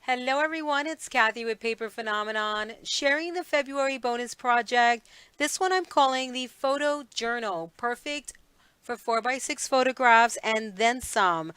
Hello everyone, it's Kathy with Paper Phenomenon, sharing the February bonus project. This one I'm calling the Photo Journal, perfect for 4x6 photographs and then some.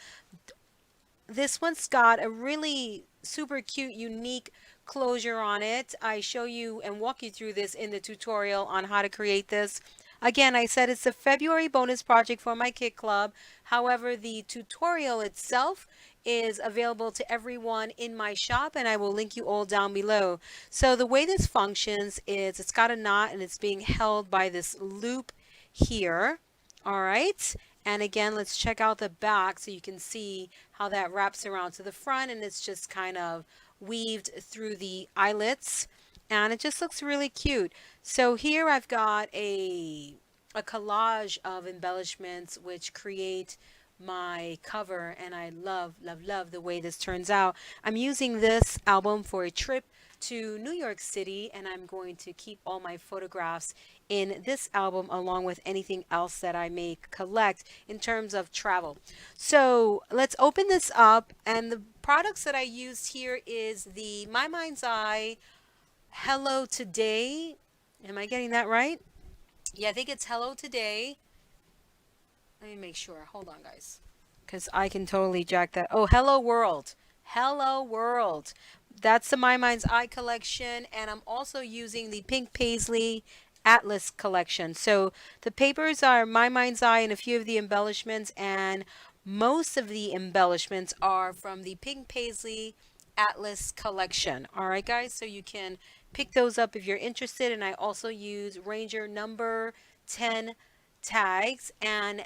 This one's got a really super cute, unique closure on it. I show you and walk you through this in the tutorial on how to create this. Again, I said it's a February bonus project for my Kit Club. However, the tutorial itself is available to everyone in my shop, and I will link you all down below. So the way this functions is it's got a knot and it's being held by this loop here. All right. And again, let's check out the back so you can see how that wraps around to the front, and it's just kind of weaved through the eyelets, and it just looks really cute. So here I've got a collage of embellishments which create my cover, and I love, love, love the way this turns out. I'm using this album for a trip to New York City, and I'm going to keep all my photographs in this album along with anything else that I may collect in terms of travel. So let's open this up, and the products that I used here is the My Mind's Eye Hello Today. Am I getting that right? Yeah, I think it's Hello Today. Let me make sure. Hold on, guys. Because I can totally jack that. Oh, Hello World. Hello World. That's the My Mind's Eye collection. And I'm also using the Pink Paisley Atlas collection. So the papers are My Mind's Eye and a few of the embellishments. And most of the embellishments are from the Pink Paisley Atlas collection. All right, guys. So you can pick those up if you're interested. And I also use Ranger number 10 tags and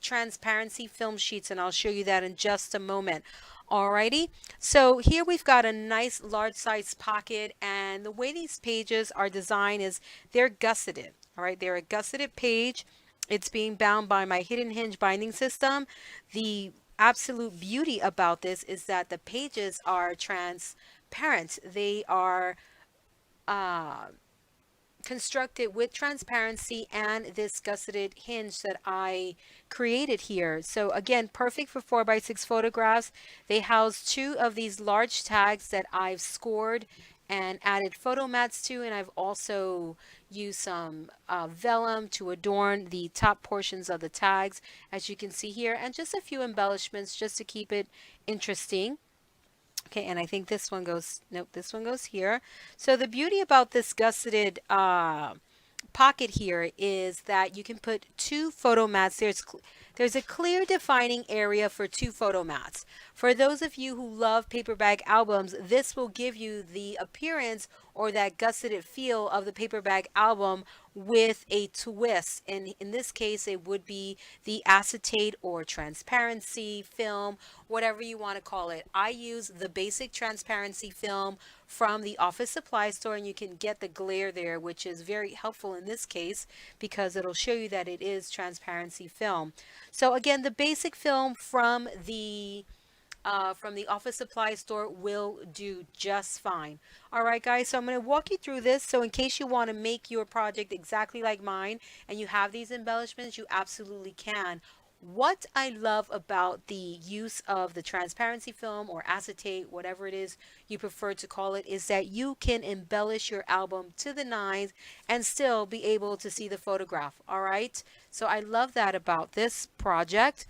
transparency film sheets, and I'll show you that in just a moment. Alrighty, so here we've got a nice large size pocket, and the way these pages are designed is they're gusseted. All right, they're a gusseted page. It's being bound by my hidden hinge binding system. The absolute beauty about this is that the pages are transparent. They are uh, constructed with transparency and this gusseted hinge that I created here. So again, perfect for 4x6 photographs. They house two of these large tags that I've scored and added photo mats to, and I've also used some vellum to adorn the top portions of the tags, as you can see here, and just a few embellishments just to keep it interesting. Okay, and I think this one goes, nope, this one goes here. So the beauty about this gusseted pocket here is that you can put two photo mats. There's a clear defining area for two photo mats. For those of you who love paper bag albums, this will give you the appearance or that gusseted feel of the paper bag album with a twist. And in this case, it would be the acetate or transparency film, whatever you want to call it. I use the basic transparency film from the office supply store, and you can get the glare there, which is very helpful in this case because it'll show you that it is transparency film. So again, the basic film from the office supply store will do just fine. All right, guys, so I'm going to walk you through this. So in case you want to make your project exactly like mine and you have these embellishments, you absolutely can. What I love about the use of the transparency film or acetate, whatever it is you prefer to call it, is that you can embellish your album to the nines and still be able to see the photograph. All right, so I love that about this project.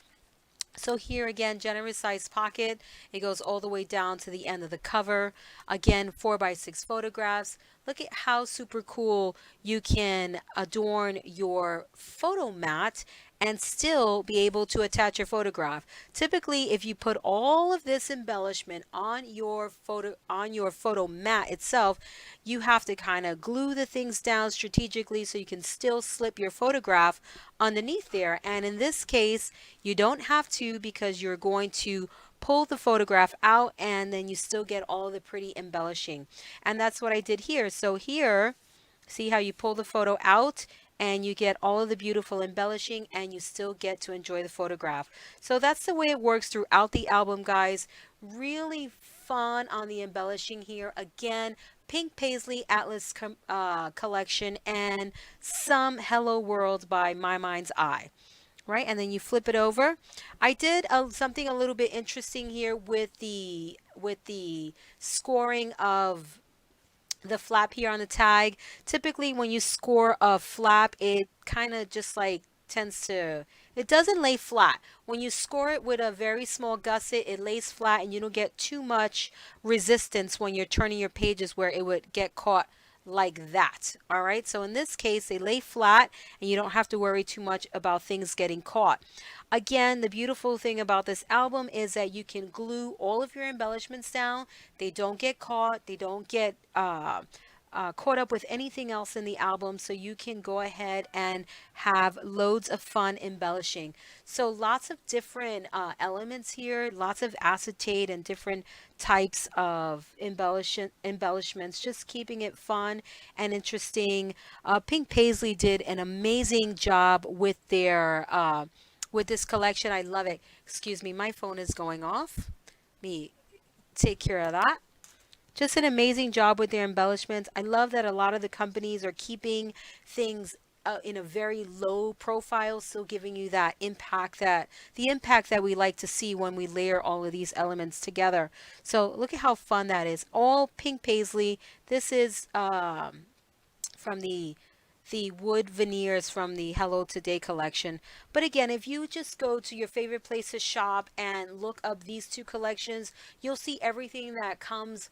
So here again, generous size pocket. It goes all the way down to the end of the cover. Again, 4x6 photographs. Look at how super cool you can adorn your photo mat and still be able to attach your photograph. Typically, if you put all of this embellishment on your photo mat itself, you have to kind of glue the things down strategically so you can still slip your photograph underneath there. And in this case, you don't have to because you're going to pull the photograph out and then you still get all the pretty embellishing. And that's what I did here. So here, see how you pull the photo out and you get all of the beautiful embellishing and you still get to enjoy the photograph. So that's the way it works throughout the album, guys. Really fun on the embellishing here. Again, Pink Paisley Atlas collection and some Hello World by My Mind's Eye. right? And then you flip it over. I did something a little bit interesting here with the scoring of the flap here on the tag. Typically when you score a flap, it kind of just like tends to, it doesn't lay flat. When you score it with a very small gusset, it lays flat and you don't get too much resistance when you're turning your pages where it would get caught like that. All right, so in this case they lay flat and you don't have to worry too much about things getting caught. Again, the beautiful thing about this album is that you can glue all of your embellishments down. They don't get caught. They don't get caught up with anything else in the album, so you can go ahead and have loads of fun embellishing. So lots of different elements here, lots of acetate and different types of embellishments, just keeping it fun and interesting. Pink Paisley did an amazing job with this collection. I love it. Excuse me, my phone is going off. Me take care of that. Just an amazing job with their embellishments. I love that a lot of the companies are keeping things in a very low profile, still giving you that impact, that the impact that we like to see when we layer all of these elements together. So look at how fun that is. All pink paisley. This is from the wood veneers from the Hello Today collection. But again, if you just go to your favorite place to shop and look up these two collections, you'll see everything that comes,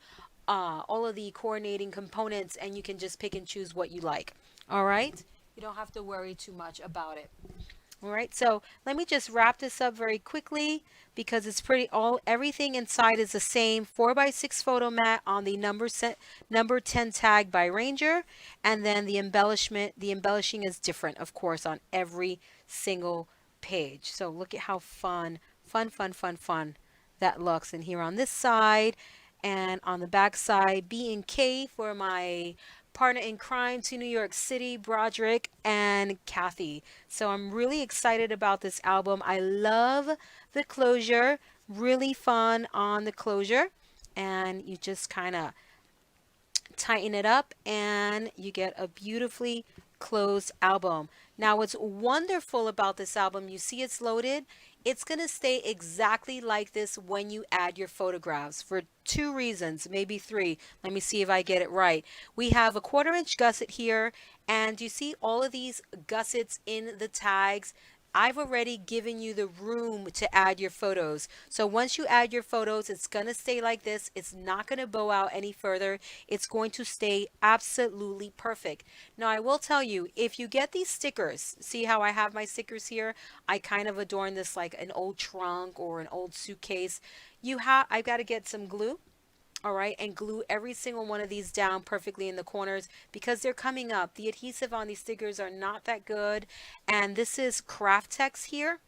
all of the coordinating components, and you can just pick and choose what you like. All right? You don't have to worry too much about it. All right, so let me just wrap this up very quickly because it's pretty all everything inside is the same. 4x6 photo mat on the number 10 tag by Ranger, and then the embellishing is different, of course, on every single page. So look at how fun that looks. And here on this side and on the back side, B and K for my partner in crime to New York City, Broderick and Kathy. So I'm really excited about this album. I love the closure, really fun on the closure. And you just kind of tighten it up and you get a beautifully closed album. Now what's wonderful about this album, you see it's loaded, it's going to stay exactly like this when you add your photographs for two reasons, maybe three. Let me see if I get it right. We have a 1/4 inch gusset here, and you see all of these gussets in the tags. I've already given you the room to add your photos. So once you add your photos, it's going to stay like this. It's not going to bow out any further. It's going to stay absolutely perfect. Now, I will tell you, if you get these stickers, see how I have my stickers here? I kind of adorn this like an old trunk or an old suitcase. I've got to get some glue, all right, and glue every single one of these down perfectly in the corners because they're coming up. The adhesive on these stickers are not that good, and this is craft text here,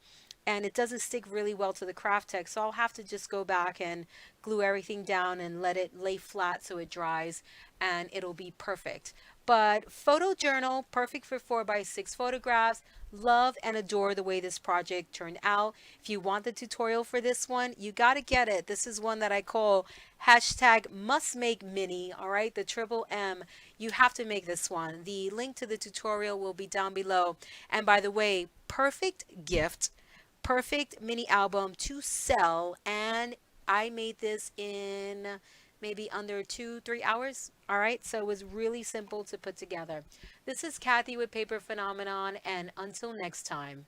and it doesn't stick really well to the craft text, so I'll have to just go back and glue everything down and let it lay flat so it dries, and it'll be perfect. But photo journal, perfect for 4x6 photographs. Love and adore the way this project turned out. If you want the tutorial for this one, you got to get it. This is one that I call hashtag must make mini. All right, the triple M. You have to make this one. The link to the tutorial will be down below. And by the way, perfect gift, perfect mini album to sell. And I made this in maybe under 2-3 hours. All right, so it was really simple to put together. This is Kathy with Paper Phenomenon, and until next time.